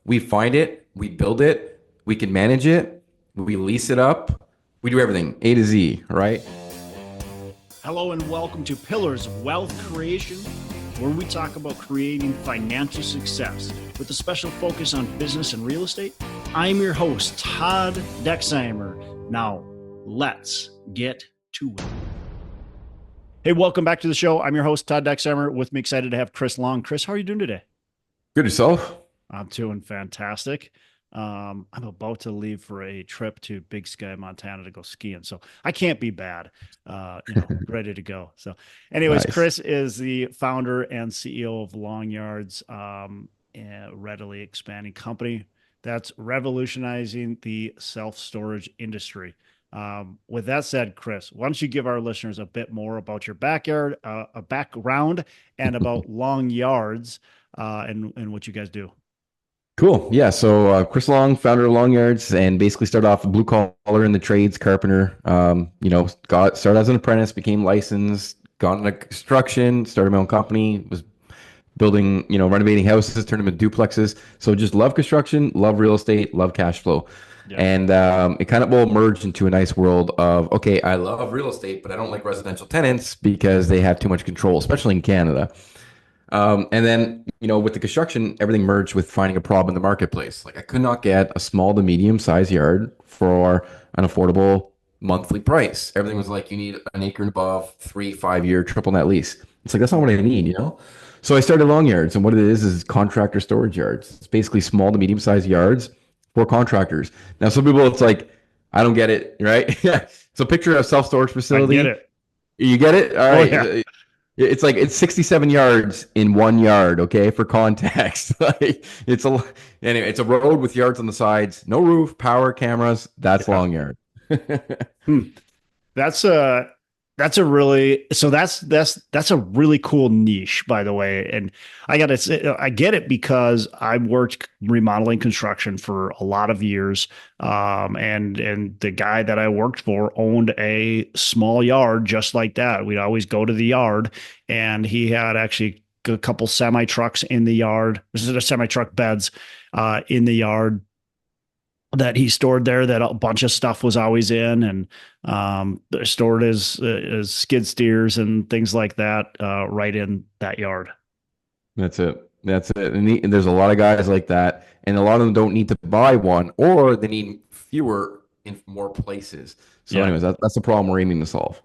We find it, we build it, we can manage it, we lease it up, we do everything A to Z, right? Hello and welcome to Pillars of Wealth Creation, where we talk about creating financial success with a special focus on business and real estate. I'm your host, Todd Dexheimer. Now, let's get to it. Hey, welcome back to the show. I'm your host, Todd Dexheimer. With me, excited to have Chris Long. Chris, how are you doing today? Good yourself. I'm doing fantastic. I'm about to leave for a trip to Big Sky, Montana to go skiing. So I can't be bad, ready to go. So anyways, Nice. Chris is the founder and CEO of Longyards, a readily expanding company that's revolutionizing the self-storage industry. With that said, Chris, why don't you give our listeners a bit more about your backyard, a background, and about Longyards, and what you guys do? Cool. Yeah. So Chris Long, founder of Longyards, and basically started off blue collar in the trades, carpenter. Got started as an apprentice, became licensed, got into construction, started my own company, was building, renovating houses, turned them into duplexes. So just love construction, love real estate, love cash flow. Yeah. And it kind of all merged into a nice world of, okay, I love real estate, but I don't like residential tenants because they have too much control, especially in Canada. And then, with the construction, everything merged with finding a problem in the marketplace. Like I could not get a small to medium size yard for an affordable monthly price. Everything was like, you need an acre and above, 3, 5 year triple net lease. It's like, that's not what I need. So I started Long Yards, and what it is contractor storage yards. It's basically small to medium sized yards for contractors. Now, some people, it's like, I don't get it, right? Yeah. So picture a self storage I get facility. it. You get it? All Oh, yeah. right. It's like it's 67 yards in 1 yard, okay, for context. Like it's a road with yards on the sides, no roof, power, cameras. That's Yeah. Long Yard. Hmm. That's a that's a really cool niche, by the way. And I gotta say, I get it because I worked remodeling construction for a lot of years. And the guy that I worked for owned a small yard just like that. We'd always go to the yard, and he had actually a couple semi trucks in the yard. This is a semi truck beds in the yard that he stored there, that a bunch of stuff was always in, and stored his skid steers and things like that right in that yard. That's it. That's it. And there's a lot of guys like that, and a lot of them don't need to buy one, or they need fewer in more places. So, Yeah, anyways, that's the problem we're aiming to solve.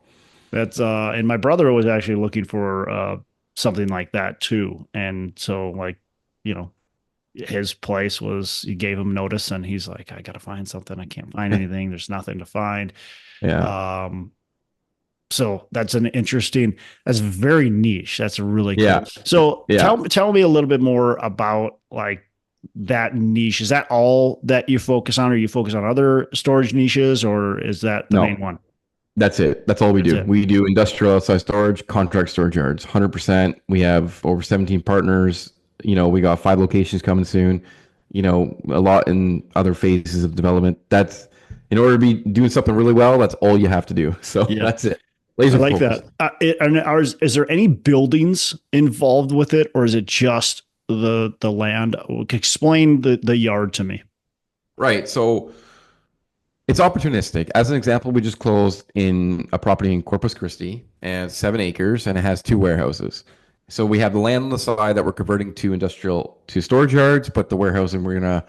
that's and my brother was actually looking for something like that too, and so like you know his place was, you gave him notice, and he's like, I gotta find something, I can't find anything, there's nothing to find. Yeah. um So that's very niche. That's really Yeah. cool. So Yeah. tell me a little bit more about like that niche. Is that all that you focus on, or you focus on other storage niches, or is that the main No. one? That's it. That's all we That's do. it. We do industrial outside storage, contract storage yards, 100%. We have over 17 partners. We got 5 locations coming soon. A lot in other phases of development. That's in order to be doing something really well, that's all you have to do. So Yeah. that's it. I Laser like focus. that. Is there any buildings involved with it, or is it just the land? Explain the yard to me. Right. So it's opportunistic. As an example, we just closed in a property in Corpus Christi, and 7 acres, and it has 2 warehouses. So we have the land on the side that we're converting to industrial to storage yards, but the warehousing we're gonna,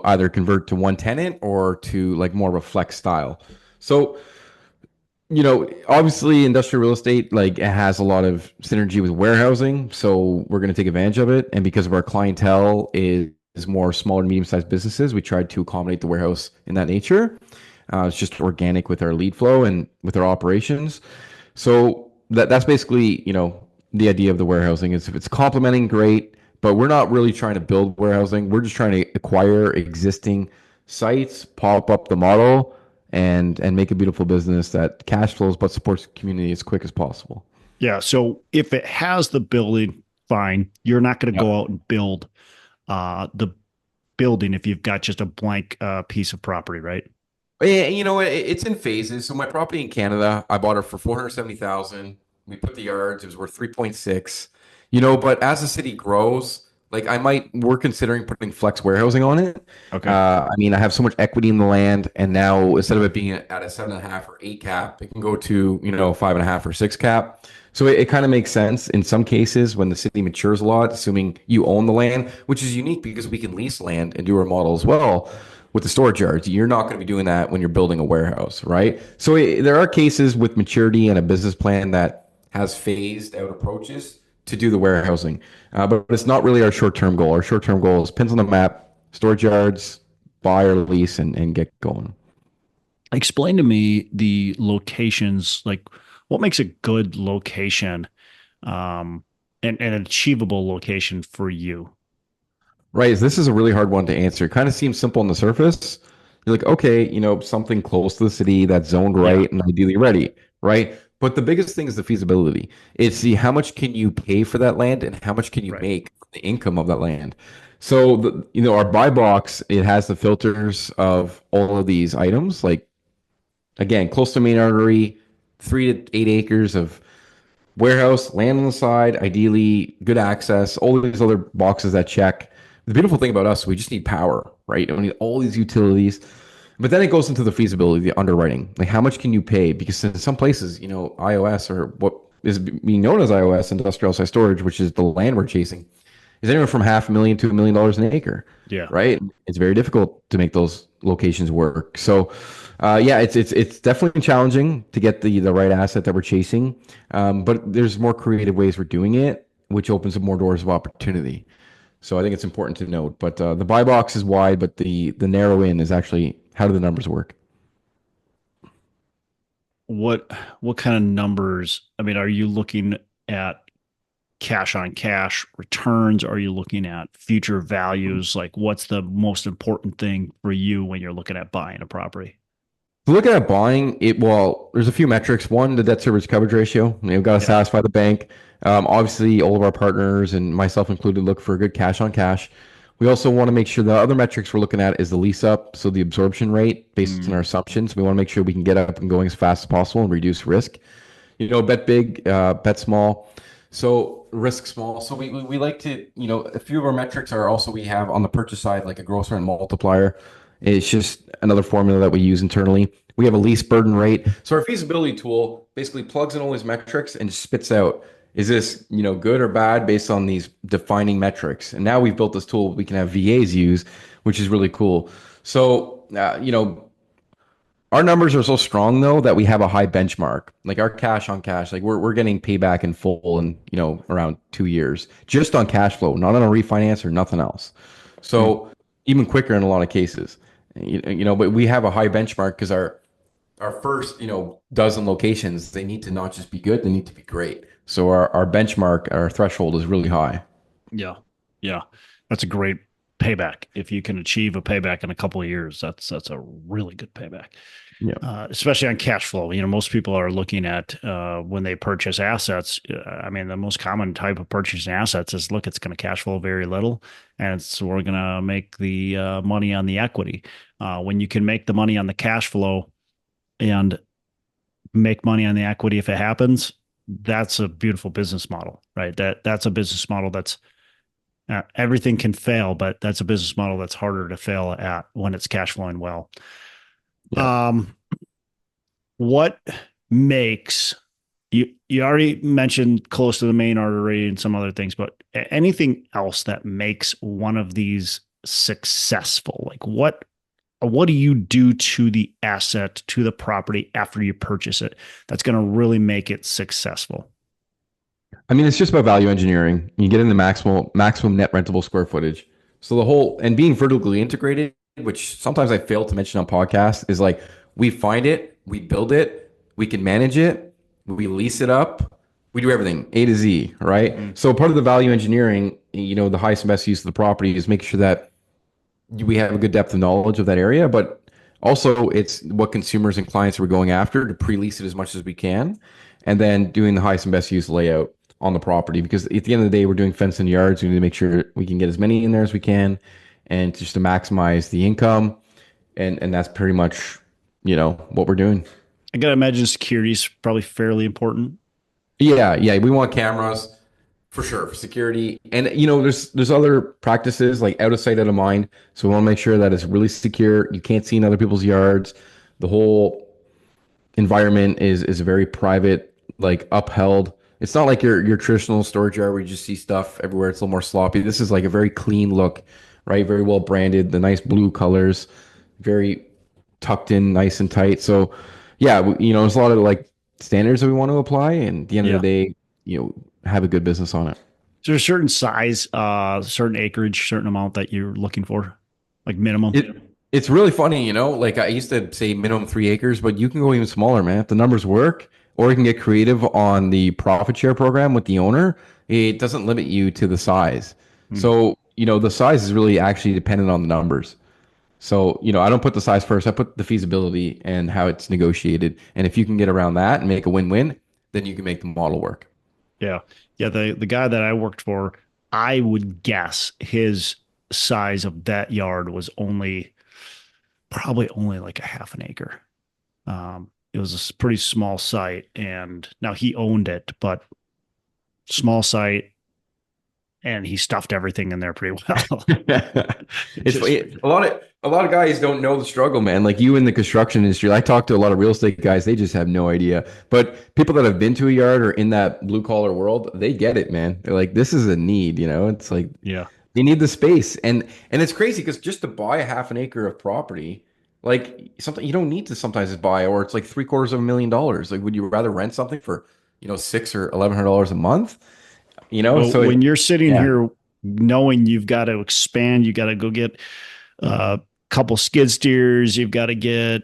either convert to one tenant or to like more of a flex style. So, obviously industrial real estate, like it has a lot of synergy with warehousing. So we're gonna take advantage of it. And because of our clientele is more smaller, medium-sized businesses, we tried to accommodate the warehouse in that nature. It's just organic with our lead flow and with our operations. So that's basically, the idea of the warehousing is if it's complementing, great, but we're not really trying to build warehousing. We're just trying to acquire existing sites, pop up the model, and make a beautiful business that cash flows but supports the community as quick as possible. Yeah. So if it has the building, fine. You're not going to Yeah. go out and build the building if you've got just a blank piece of property, right? Yeah, it's in phases. So my property in Canada, I bought it for 470,000. We put the yards, it was worth 3.6. But as the city grows, Like we're considering putting flex warehousing on it. Okay. I mean, I have so much equity in the land, and now instead of it being at a 7.5 or 8 cap, it can go to, 5.5 or 6 cap. So it kind of makes sense in some cases when the city matures a lot, assuming you own the land, which is unique because we can lease land and do our model as well with the storage yards. You're not going to be doing that when you're building a warehouse, right? So there are cases with maturity and a business plan that has phased out approaches to do the warehousing. But it's not really our short-term goal. Our short-term goal is pins on the map, storage yards, buy or lease, and get going. Explain to me the locations, like what makes a good location, um, and an achievable location for you. Right. This is a really hard one to answer. It kind of seems simple on the surface. You're like, okay, something close to the city that's zoned Yeah. right and ideally ready, right? But the biggest thing is the feasibility. It's the how much can you pay for that land and how much can you Right. make from the income of that land. So our buy box, it has the filters of all of these items. Like again, close to main artery, 3 to 8 acres of warehouse, land on the side, ideally good access, all these other boxes that check. The beautiful thing about us, we just need power, right? We need all these utilities. But then it goes into the feasibility, the underwriting. Like how much can you pay? Because in some places, IOS or what is being known as IOS, industrial site storage, which is the land we're chasing, is anywhere from $500,000 to $1 million an acre, Yeah. right? It's very difficult to make those locations work. So, yeah, it's definitely challenging to get the right asset that we're chasing, but there's more creative ways we're doing it, which opens up more doors of opportunity. So I think it's important to note. But the buy box is wide, but the narrow in is actually how do the numbers work? What what kind of numbers? I mean, are you looking at cash on cash returns? Are you looking at future values? Like what's the most important thing for you when you're looking at buying a property? Looking at buying it, well, there's a few metrics. One, the debt service coverage ratio. We've got to Yeah. satisfy the bank. Obviously, all of our partners and myself included look for a good cash on cash. We also want to make sure the other metrics we're looking at is the lease up, so the absorption rate based on Mm, our assumptions. We want to make sure we can get up and going as fast as possible and reduce risk. Bet big, bet small. So risk small. So we like to, a few of our metrics are also we have on the purchase side, like a gross rent multiplier. It's just another formula that we use internally. We have a lease burden rate. So our feasibility tool basically plugs in all these metrics and spits out, is this, good or bad based on these defining metrics? And now we've built this tool we can have VAs use, which is really cool. So, our numbers are so strong though that we have a high benchmark. Like our cash on cash, like we're getting payback in full in around 2 years just on cash flow, not on a refinance or nothing else. mm. So even quicker in a lot of cases. But we have a high benchmark because our first dozen locations, they need to not just be good, they need to be great. So our benchmark, our threshold is really high. Yeah. Yeah. That's a great payback. If you can achieve a payback in a couple of years, that's a really good payback. Yeah. Especially on cash flow. Most people are looking at when they purchase assets. I mean, the most common type of purchasing assets is look, it's going to cash flow very little, and we're going to make the money on the equity. When you can make the money on the cash flow and make money on the equity if it happens, that's a beautiful business model, right? That's a business model that's everything can fail, but that's a business model that's harder to fail at when it's cash flowing well. Yeah. Um, what makes you already mentioned close to the main artery and some other things, but anything else that makes one of these successful? Like what do you do to the asset, to the property after you purchase it that's going to really make it successful? I mean, it's just about value engineering. You get in the maximum net rentable square footage. So the whole and being vertically integrated, which sometimes I fail to mention on podcasts, is like we find it, we build it, we can manage it, we lease it up, we do everything A to Z, right? Mm. So part of the value engineering, the highest and best use of the property is making sure that we have a good depth of knowledge of that area, but also it's what consumers and clients we're going after to pre-lease it as much as we can, and then doing the highest and best use layout on the property. Because at the end of the day, we're doing fenced in yards. We need to make sure we can get as many in there as we can, and just to maximize the income, and that's pretty much what we're doing. I got to imagine security is probably fairly important. Yeah, yeah, we want cameras. For sure, for security. And you know, there's other practices like out of sight, out of mind. So we want to make sure that it's really secure. You can't see in other people's yards. The whole environment is very private, like upheld. It's not like your traditional storage yard where you just see stuff everywhere. It's a little more sloppy. This is like a very clean look, right? Very well branded, the nice blue colors, very tucked in, nice and tight. So yeah, you know, there's a lot of like standards that we want to apply, and at the end of the Yeah. day, you know, have a good business on it. So there's a certain size, certain acreage, certain amount that you're looking for, like minimum. It it's really funny, you know. Like I used to say minimum 3 acres, but you can go even smaller, man. If the numbers work, or you can get creative on the profit share program with the owner. It doesn't limit you to the size. Hmm. So you know the size is really actually dependent on the numbers. So you know I don't put the size first. I put the feasibility and how it's negotiated. And if you can get around that and make a win-win, then you can make the model work. Yeah. Yeah. The guy that I worked for, I would guess his size of that yard was probably only like a half an acre. It was a pretty small site, and now he owned it, but small site, and he stuffed everything in there pretty well. It's Just a lot of guys don't know the struggle, man. Like you in the construction industry, I talk to a lot of real estate guys, they just have no idea. But people that have been to a yard or in that blue collar world, they get it, man. They're like, this is a need, you know? It's like yeah. they need the space. And it's crazy because just to buy a half an acre of property, like something you don't need to sometimes just buy, or it's like $750,000. Like, would you rather rent something for, you know, $600 or $1,100 a month? You know, Well, so when you're sitting yeah. here knowing you've got to expand, you got to go get a couple skid steers, you've got to get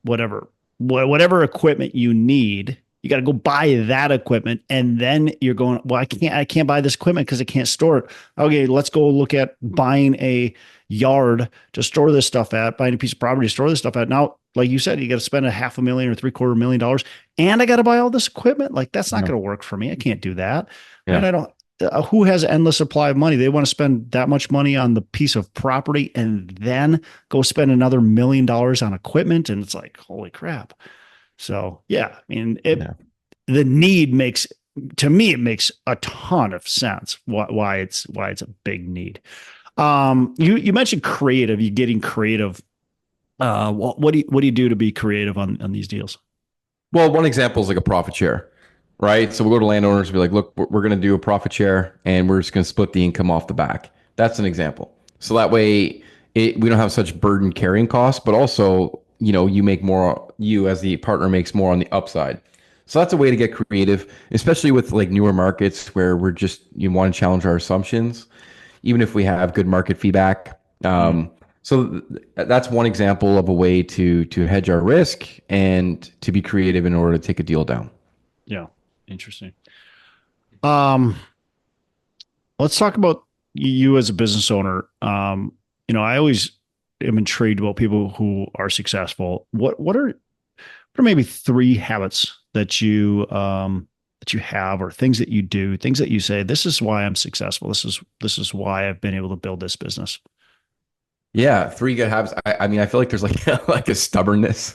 whatever equipment you need. You got to go buy that equipment, and then you're going, well, I can't buy this equipment because I can't store it. Okay, let's go look at buying a yard to store this stuff at, buying a piece of property to store this stuff at. Now, like you said, you got to spend $500,000 or $750,000, and I got to buy all this equipment. Like that's not Yeah. going to work for me. I can't do that. Right? Yeah. I don't. Who has endless supply of money? They want to spend that much money on the piece of property and then go spend another $1 million on equipment, and it's like, holy crap. So yeah, I mean, Yeah. the need makes, to me, it makes a ton of sense why it's a big need. You mentioned creative. You getting creative. What do you do to be creative on these deals? Well, one example is like a profit share, right? So we'll go to landowners and be like, look, we're going to do a profit share and we're just going to split the income off the back. That's an example. So that way we don't have such burden carrying costs, but also, you know, you make more, you as the partner makes more on the upside. So that's a way to get creative, especially with like newer markets where you want to challenge our assumptions, even if we have good market feedback. Mm, That's one example of a way to hedge our risk and to be creative in order to take a deal down. yeah, interesting. Um, let's talk about you as a business owner. I always am intrigued about people who are successful. What are maybe three habits that you have, or things that you do, things that you say, this is why I'm successful. This is why I've been able to build this business. Yeah, three good habits. I mean, I feel like there's like like a stubbornness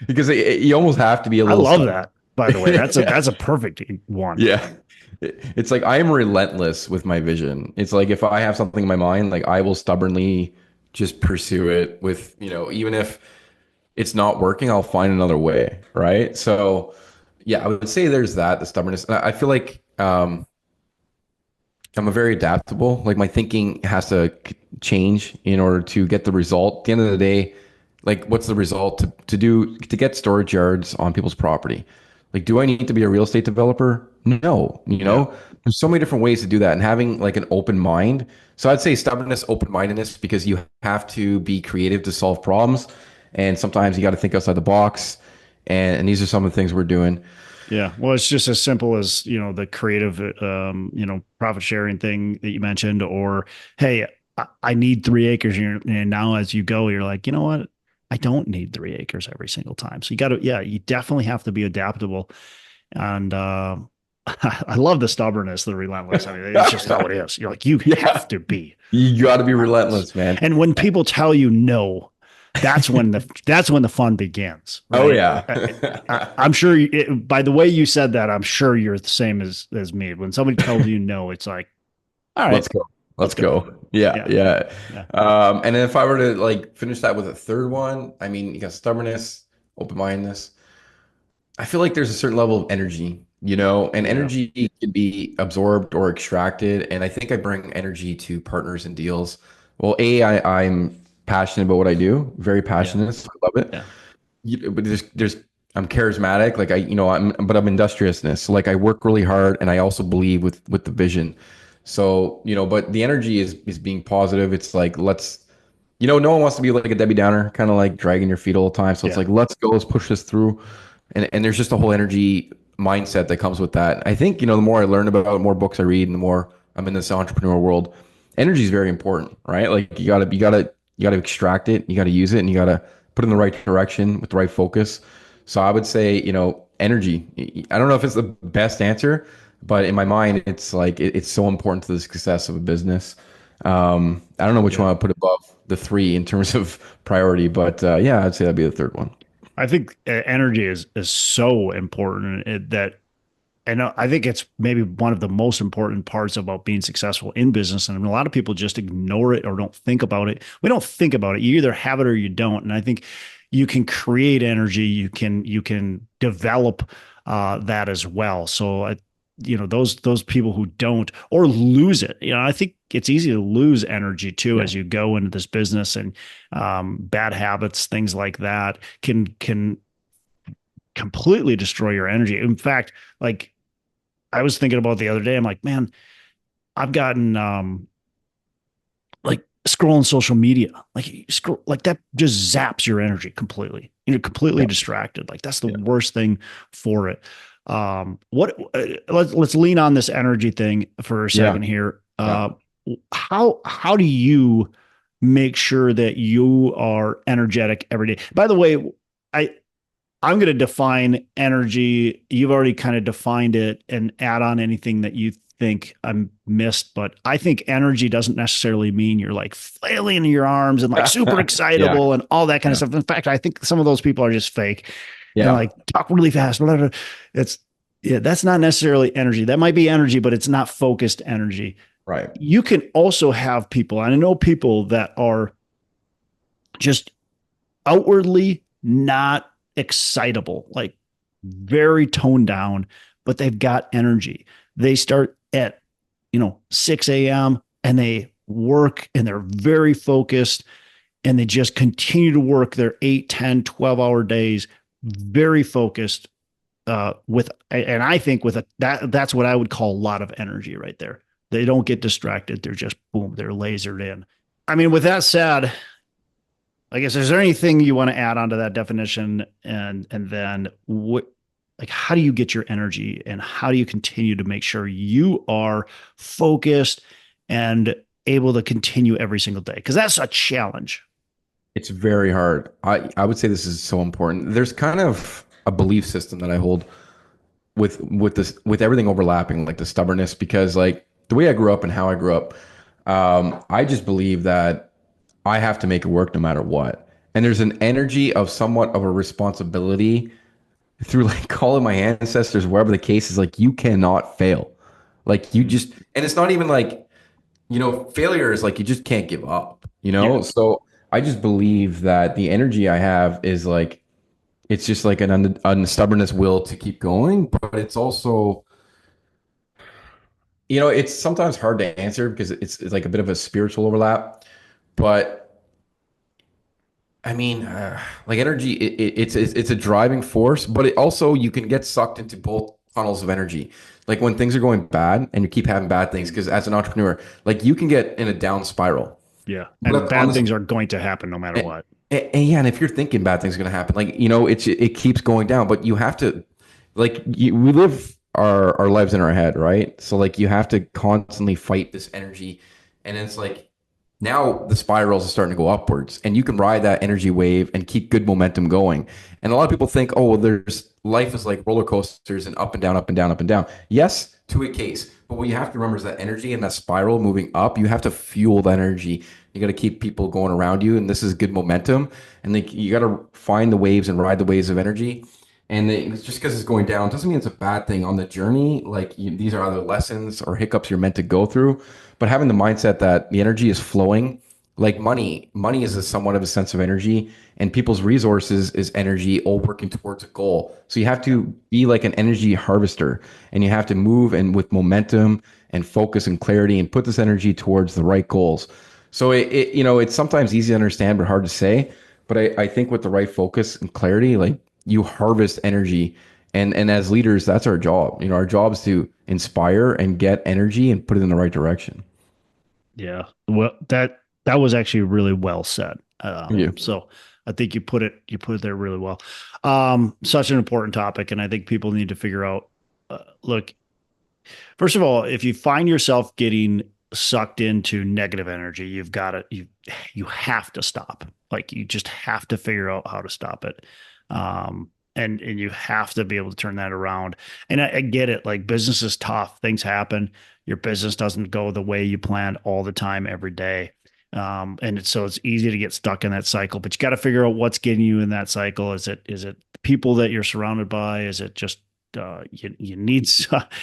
because you almost have to be a I little love stubborn. that. By the way, that's a Yeah. that's a perfect one. Yeah. It's like I am relentless with my vision. It's like if I have something in my mind, like I will stubbornly just pursue it with, you know, even if it's not working, I'll find another way, right? So, yeah, I would say there's that, the stubbornness. And I feel like I'm a very adaptable. Like my thinking has to change in order to get the result. At the end of the day, like what's the result to get storage yards on people's property? Like, do I need to be a real estate developer? No, you Yeah. know, there's so many different ways to do that and having like an open mind. So I'd say stubbornness, open-mindedness, because you have to be creative to solve problems. And sometimes you got to think outside the box. And these are some of the things we're doing. Yeah. Well, it's just as simple as, the creative, profit sharing thing that you mentioned, or, hey, I need 3 acres. And now as you go, you're like, you know what? I don't need 3 acres every single time. So you definitely have to be adaptable. And, I love the stubbornness, the relentless. I mean, it's just how it is. You're like, you Yeah, have to be you got to be relentless. relentless, man. And when people tell you no, that's when the fun begins, Oh right? yeah. I'm sure by the way you said that, I'm sure you're the same as me. When somebody tells you no, it's like, all right, Let's go. let's Let's go. go. Yeah, Yeah, yeah. yeah, And then if I were to like finish that with a third one, I mean, you got stubbornness, open-mindedness. I feel like there's a certain level of energy, and yeah, energy can be absorbed or extracted. And I think I bring energy to partners and deals. Well, I'm passionate about what I do, very yeah, passionate. So I love it. yeah, But I'm charismatic. Like I'm industriousness. So like I work really hard, and I also believe with the vision. So but the energy is being positive. It's like no one wants to be like a Debbie Downer, kind of like dragging your feet all the time. So it's yeah, like, let's go, let's push this through. And there's just a whole energy mindset that comes with that. I think, the more I learn about it, the more books I read, and the more I'm in this entrepreneurial world, energy is very important, right? Like you gotta extract it, you gotta use it, and you gotta put it in the right direction with the right focus. So I would say, energy. I don't know if it's the best answer, but in my mind, it's like it's so important to the success of a business. I don't know which yeah. one I put above the three in terms of priority, but yeah, I'd say that'd be the third one. I think energy is so important that, and I think it's maybe one of the most important parts about being successful in business. And a lot of people just ignore it or don't think about it. We don't think about it. You either have it or you don't. And I think you can create energy. You can develop that as well. So those people who don't or lose it. I think it's easy to lose energy too Yeah. as you go into this business, and bad habits, things like that can completely destroy your energy. In fact, like I was thinking about the other day, I'm like, man, I've gotten like scrolling social media, like scroll, like that just zaps your energy completely. You're completely Yeah. distracted. Like that's the Yeah. worst thing for it. What let's lean on this energy thing for a Yeah. second here. Yeah. How do you make sure that you are energetic every day? By the way, I I'm going to define energy. You've already kind of defined it, and add on anything that you think I missed. But I think energy doesn't necessarily mean you're like flailing in your arms and like super Yeah. excitable and all that kind of Yeah. stuff. In fact, I think some of those people are just fake and Yeah. like talk really fast. Blah, blah, blah. It's yeah, that's not necessarily energy. That might be energy, but it's not focused energy. Right. You can also have people, and I know people that are just outwardly not excitable, like very toned down, but they've got energy. They start at, 6 a.m. and they work and they're very focused and they just continue to work their 8, 10, 12-hour days, very focused and I think that's what I would call a lot of energy right there. They don't get distracted. They're just boom, they're lasered in. I mean, with that said, I guess is there anything you want to add onto that definition, and then what, like how do you get your energy and how do you continue to make sure you are focused and able to continue every single day? Because that's a challenge. It's very hard. I would say this is so important. There's kind of a belief system that I hold with everything overlapping, like the stubbornness, because like the way I grew up and how I grew up, I just believe that I have to make it work no matter what. And there's an energy of somewhat of a responsibility through like calling my ancestors, wherever the case is, like you cannot fail. Like you Mm. just, and it's not even like, failure is like you just can't give up, Yeah. So I just believe that the energy I have is like, it's just like an stubbornness will to keep going, but it's also, it's sometimes hard to answer because it's like a bit of a spiritual overlap. But I mean, like energy, it's a driving force, but it also you can get sucked into both tunnels of energy. Like when things are going bad and you keep having bad things, because as an entrepreneur, like you can get in a down spiral. Yeah. And But on bad this, things are going to happen no matter what. yeah, and if you're thinking bad things are going to happen, like it keeps going down. But you have to, like, we live our lives in our head, right? So like you have to constantly fight this energy, and it's like Now the spirals are starting to go upwards, and you can ride that energy wave and keep good momentum going. And a lot of people think, oh, well, there's life is like roller coasters and up and down, up and down, up and down. Yes, to a case. But what you have to remember is that energy and that spiral moving up, you have to fuel that energy. You got to keep people going around you, and this is good momentum. And you got to find the waves and ride the waves of energy. And just because it's going down doesn't mean it's a bad thing on the journey. Like these are either lessons or hiccups you're meant to go through. But having the mindset that the energy is flowing, like money is somewhat of a sense of energy, and people's resources is energy, all working towards a goal. So you have to be like an energy harvester, and you have to move and with momentum and focus and clarity, and put this energy towards the right goals. So it's sometimes easy to understand but hard to say. But I think with the right focus and clarity, like you harvest energy. And as leaders, that's our job. Our job is to inspire and get energy and put it in the right direction. Yeah. Well, that was actually really well said. Yeah. So I think you put it there really well. Such an important topic, and I think people need to figure out. Look, first of all, if you find yourself getting sucked into negative energy, you have to stop. Like you just have to figure out how to stop it. And you have to be able to turn that around. And I get it. Like business is tough. Things happen. Your business doesn't go the way you planned all the time every day. So it's easy to get stuck in that cycle, but you got to figure out what's getting you in that cycle. Is it people that you're surrounded by? Is it just you need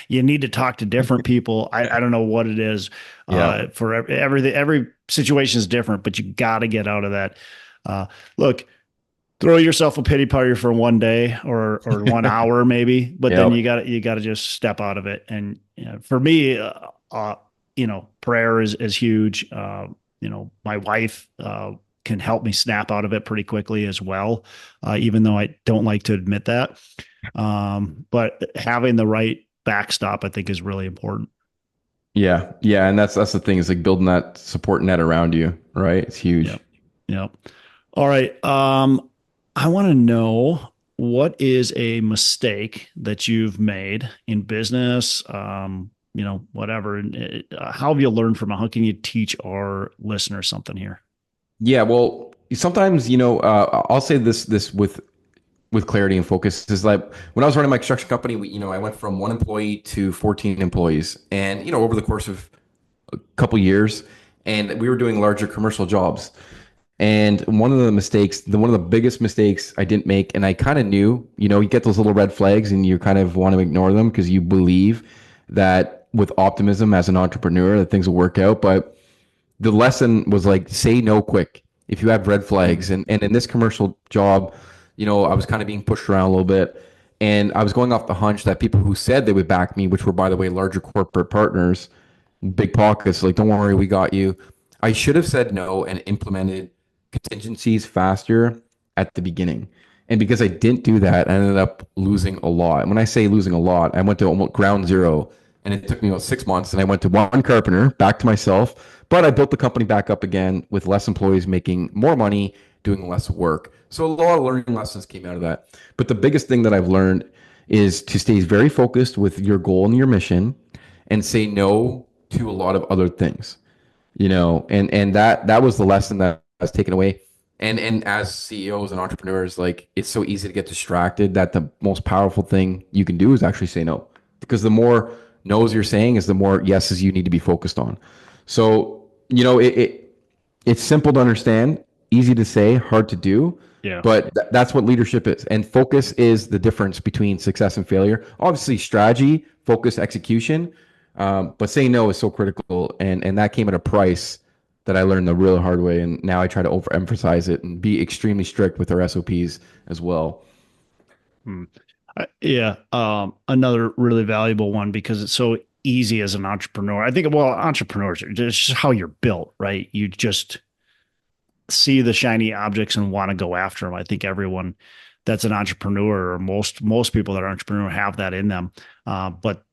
you need to talk to different people. I don't know what it is. Yeah. For every situation is different, but you got to get out of that. Look, throw yourself a pity party for one day or 1 hour maybe, but then Yeah. you got to just step out of it. And for me, prayer is huge. My wife can help me snap out of it pretty quickly as well, even though I don't like to admit that. But having the right backstop, I think, is really important. Yeah. Yeah. And that's the thing, is like building that support net around you, right? It's huge. Yep. Yep. All right. I want to know, what is a mistake that you've made in business? Whatever. And how have you learned from it? How can you teach our listeners something here? Yeah. Well, sometimes, I'll say this with clarity and focus is like when I was running my construction company, I went from 1 employee to 14 employees, and over the course of a couple years, and we were doing larger commercial jobs. And one of the biggest mistakes I didn't make, and I kind of knew, you get those little red flags and you kind of want to ignore them because you believe that with optimism as an entrepreneur that things will work out. But the lesson was like, say no quick if you have red flags. And in this commercial job, I was kind of being pushed around a little bit. And I was going off the hunch that people who said they would back me, which were, by the way, larger corporate partners, big pockets, like, don't worry, we got you. I should have said no and implemented contingencies faster at the beginning. And because I didn't do that, I ended up losing a lot. And when I say losing a lot, I went to almost ground zero, and it took me about 6 months. And I went to one carpenter, back to myself, but I built the company back up again with less employees, making more money, doing less work. So a lot of learning lessons came out of that. But the biggest thing that I've learned is to stay very focused with your goal and your mission, and say no to a lot of other things. And that was the lesson that I was taken away. And as CEOs and entrepreneurs, like, it's so easy to get distracted that the most powerful thing you can do is actually say no, because the more no's you're saying is the more yeses you need to be focused on. So it's simple to understand, easy to say, hard to do. Yeah. But that's what leadership is. And focus is the difference between success and failure. Obviously, strategy, focus, execution. But saying no is so critical. And that came at a price that I learned the real hard way. And now I try to overemphasize it and be extremely strict with our SOPs as well. Hmm. Yeah. Another really valuable one, because it's so easy as an entrepreneur. I think, well, entrepreneurs, it's just how you're built, right? You just see the shiny objects and want to go after them. I think everyone that's an entrepreneur, or most people that are entrepreneur, have that in them. But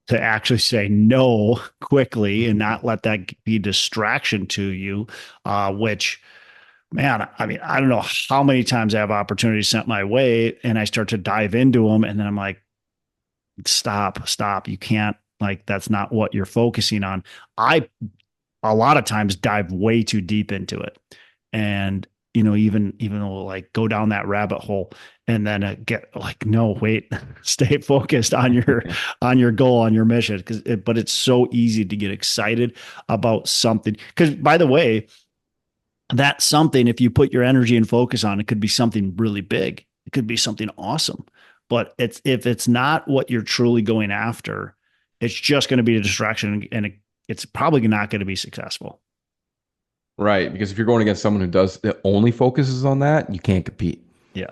to actually say no quickly and not let that be distraction to you, which, man, I mean, I don't know how many times I have opportunities sent my way and I start to dive into them, and then I'm like, stop, you can't, like, that's not what you're focusing on. I a lot of times dive way too deep into it. And, even though like go down that rabbit hole and then get like, no, wait, stay focused on your goal, on your mission. But it's so easy to get excited about something. Cause by the way, that's something, if you put your energy and focus on, it could be something really big. It could be something awesome. But if it's not what you're truly going after, it's just going to be a distraction, and it's probably not going to be successful. Right. Because if you're going against someone who does that only focuses on that, you can't compete. Yeah.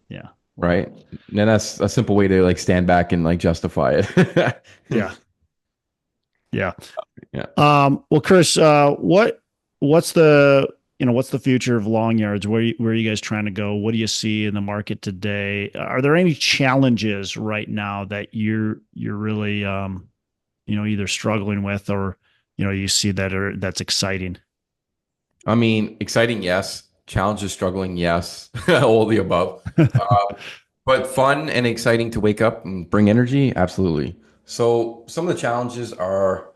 Yeah. Right. And that's a simple way to like stand back and like justify it. Yeah. Yeah. Yeah. Well, Chris, what's what's the future of Longyards? Where are you guys trying to go? What do you see in the market today? Are there any challenges right now that you're really either struggling with, or you see that's exciting? I mean, exciting, yes. Challenges, struggling, yes. All of the above. But fun and exciting to wake up and bring energy, absolutely. So some of the challenges are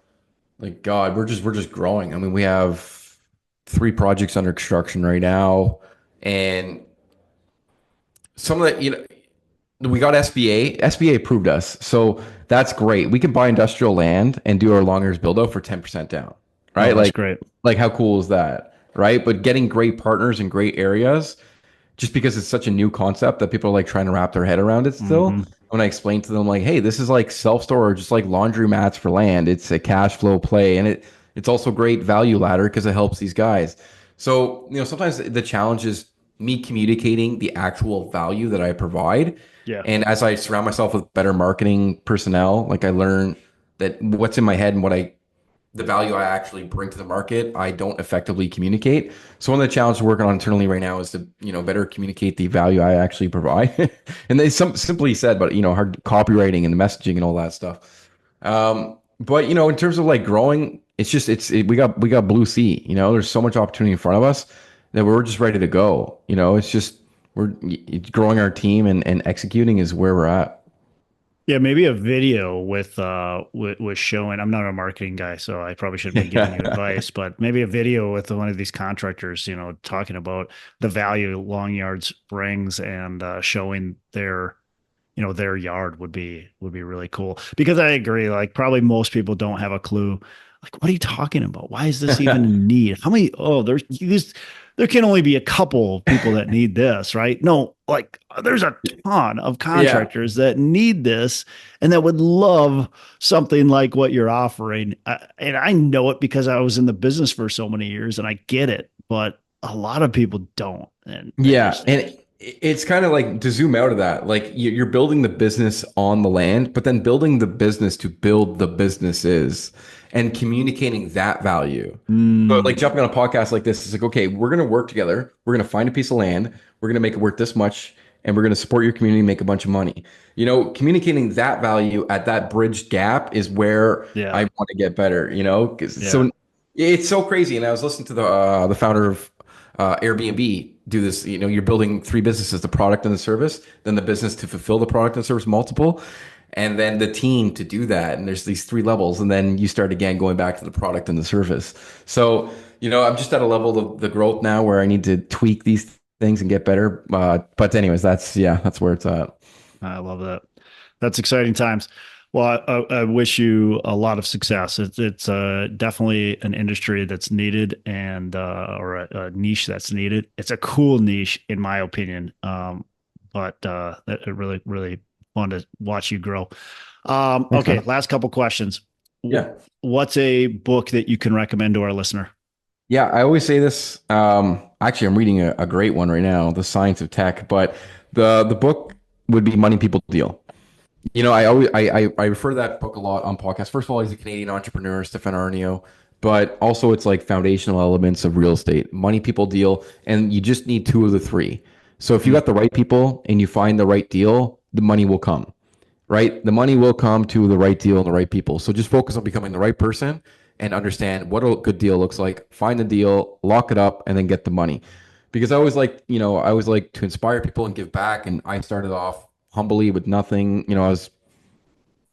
like, God, we're just growing. I mean, we have 3 projects under construction right now, and some of the, we got SBA. SBA approved us, so that's great. We can buy industrial land and do our long build out for 10% down, Oh, right? that's great. Like how cool is that, right? But getting great partners in great areas, just because it's such a new concept that people are like trying to wrap their head around it still. Hmm. When I explain to them like, hey, this is like self-storage, just like laundry mats for land. It's a cash flow play, and it's also great value ladder because it helps these guys. So, sometimes the challenge is me communicating the actual value that I provide. Yeah. And as I surround myself with better marketing personnel, like I learn that what's in my head and the value I actually bring to the market, I don't effectively communicate. So one of the challenges we're working on internally right now is to, better communicate the value I actually provide. And they simply said, but hard copywriting and the messaging and all that stuff. But in terms of like growing, we got blue sea. There's so much opportunity in front of us that we're just ready to go. It's just we're growing our team and executing is where we're at. Yeah, maybe a video with showing. I'm not a marketing guy, so I probably shouldn't be giving you advice, but maybe a video with one of these contractors, talking about the value Long Yards brings, and showing their yard would be really cool. Because I agree, like probably most people don't have a clue. Like, what are you talking about? Why is this even a need? How many? Oh, there can only be a couple of people that need this, right? No, like there's a ton of Yeah. contractors that need this and that would love something like what you're offering. And I know it because I was in the business for so many years and I get it, but a lot of people don't. And they Yeah, just, and it's kind of like to zoom out of that, like you're building the business on the land, but then building the business to build the businesses and communicating that value. So like mm, jumping on a podcast like this is like, okay, we're going to work together. We're going to find a piece of land. We're going to make it worth this much, and we're going to support your community, make a bunch of money. Communicating that value at that bridge gap is where yeah, I want to get better. 'Cause yeah, so it's so crazy. And I was listening to the founder of Airbnb do this. You're building 3 businesses: the product and the service, then the business to fulfill the product and service multiple, and then the team to do that. And there's these 3 levels, and then you start again going back to the product and the service. So I'm just at a level of the growth now where I need to tweak these things and get better. But anyways, that's where it's at. I love that. That's exciting times. Well, I wish you a lot of success. It's definitely an industry that's needed, and or a niche that's needed. It's a cool niche, in my opinion. But it really, really fun to watch you grow. Thanks, Okay, man. last couple questions. Yeah. What's a book that you can recommend to our listener? Yeah, I always say this. Actually, I'm reading a great one right now, The Science of Tech. But the book would be Money People Deal. I always I refer to that book a lot on podcasts. First of all, he's a Canadian entrepreneur, Stefan Aarnio, but also it's like foundational elements of real estate. Money People Deal, and you just need 2 of the 3. So if you Mm, got the right people and you find the right deal, the money will come, right? The money will come to the right deal and the right people. So just focus on becoming the right person and understand what a good deal looks like. Find the deal, lock it up, and then get the money. Because I always like to inspire people and give back. And I started off humbly with nothing. I was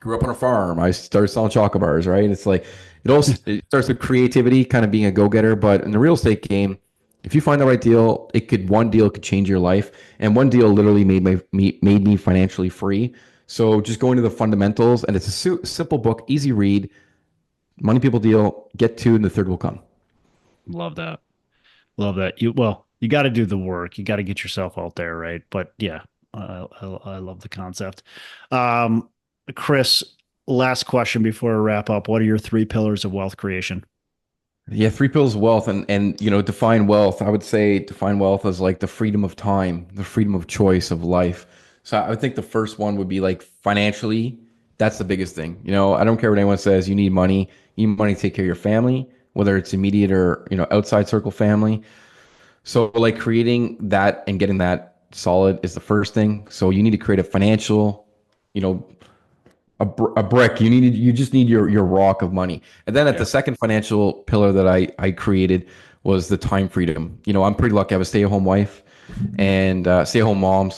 grew up on a farm. I started selling chocolate bars, right? It's like it starts with creativity, kind of being a go-getter. But in the real estate game, if you find the right deal, one deal could change your life, and one deal literally made me financially free. So just going to the fundamentals, and it's a simple book, easy read. Money People Deal. Get two, and the third will come. Love that. Love that. You got to do the work. You got to get yourself out there, right? But yeah, I love the concept. Um, Chris, last question before I wrap up. What are your three pillars of wealth creation? Yeah, three pillars of wealth, and define wealth. I would say define wealth as like the freedom of time, the freedom of choice of life. So I would think the first one would be like financially. That's the biggest thing. I don't care what anyone says. You need money. You need money to take care of your family, whether it's immediate or outside circle family. So like creating that and getting that solid is the first thing. So you need to create a financial, you know, a brick. You just need your rock of money. And then at Yeah. the second financial pillar that I created was the time freedom. I'm pretty lucky. I have a stay-at-home wife and stay-at-home mom.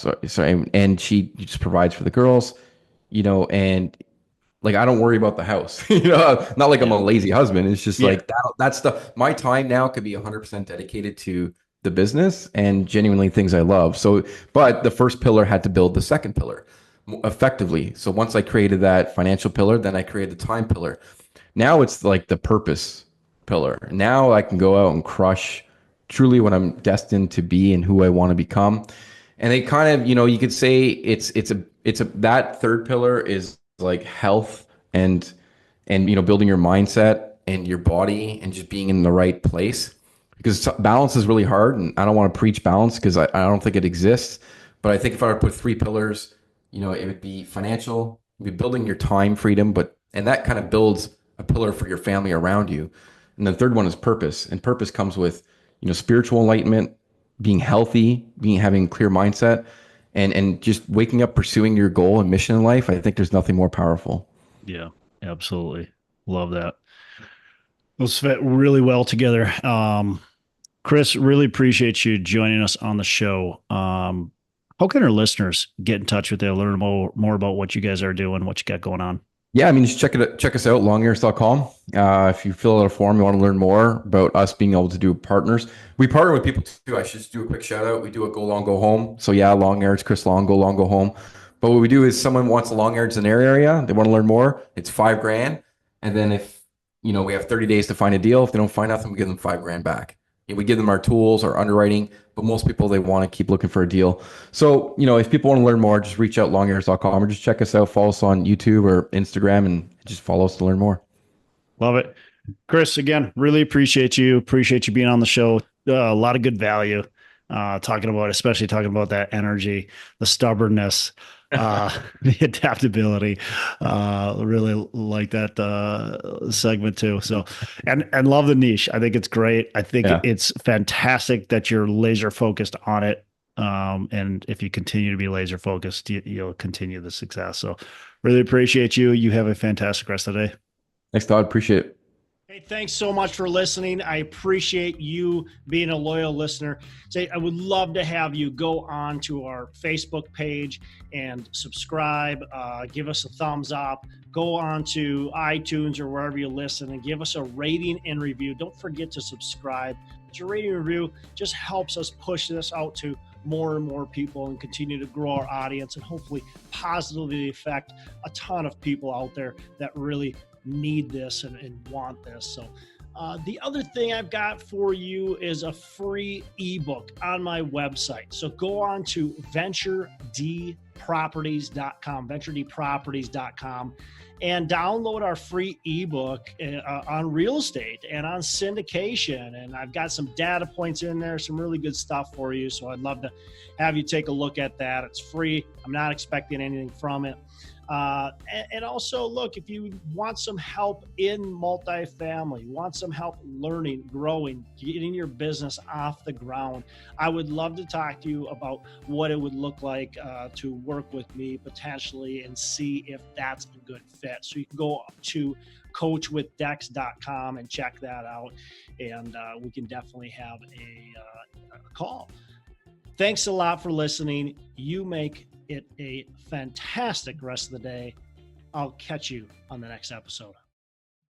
And she just provides for the girls, and like I don't worry about the house. Not like I'm Yeah. a lazy husband. It's just Yeah. like that's my time now could be 100% dedicated to the business and genuinely things I love. So, but the first pillar had to build the second pillar effectively. So once I created that financial pillar, then I created the time pillar. Now it's like the purpose pillar. Now I can go out and crush truly what I'm destined to be and who I want to become. And they kind of, you could say it's a that third pillar is like health and building your mindset and your body and just being in the right place because balance is really hard and I don't want to preach balance because I don't think it exists, but I think if I were to put three pillars, it would be financial, it'd be building your time freedom, and that kind of builds a pillar for your family around you. And the third one is purpose, and purpose comes with spiritual enlightenment, being healthy, having a clear mindset, and just waking up pursuing your goal and mission in life. I think there's nothing more powerful. Yeah. Absolutely. Love that. Those fit really well together. Chris, really appreciate you joining us on the show. How can our listeners get in touch with you, learn more about what you guys are doing, what you got going on? Yeah, I mean, just check us out, longyards.com. If you fill out a form, you want to learn more about us being able to do partners. We partner with people too. I should just do a quick shout out. We do a go long, go home. So yeah, long yards, Chris Long, go long, go home. But what we do is someone wants a long yards in their area, they want to learn more. It's 5 grand. And then if, we have 30 days to find a deal. If they don't find nothing, we give them 5 grand back. And we give them our tools, our underwriting, but most people, they want to keep looking for a deal. So, if people want to learn more, just reach out longyards.com or just check us out, follow us on YouTube or Instagram and just follow us to learn more. Love it. Chris, again, really appreciate you. Appreciate you being on the show. A lot of good value. Especially talking about that energy, the stubbornness, the adaptability. Really like that segment too. So, and love the niche. I think it's great. I think Yeah. it's fantastic that you're laser focused on it. And if you continue to be laser focused, you'll continue the success. So, really appreciate you. You have a fantastic rest of the day. Thanks, Todd. Appreciate it. Hey, thanks so much for listening. I appreciate you being a loyal listener. I would love to have you go on to our Facebook page and subscribe. Give us a thumbs up. Go on to iTunes or wherever you listen and give us a rating and review. Don't forget to subscribe. But your rating and review just helps us push this out to more and more people and continue to grow our audience and hopefully positively affect a ton of people out there that really need this and want this. So the other thing I've got for you is a free ebook on my website. So go on to venturedproperties.com, and download our free ebook on real estate and on syndication. And I've got some data points in there, some really good stuff for you. So I'd love to have you take a look at that. It's free. I'm not expecting anything from it. And also, look, if you want some help in multifamily, want some help learning, growing, getting your business off the ground, I would love to talk to you about what it would look like to work with me potentially and see if that's a good fit. So you can go to coachwithdex.com and check that out, and we can definitely have a call. Thanks a lot for listening. You make it a fantastic rest of the day. I'll catch you on the next episode.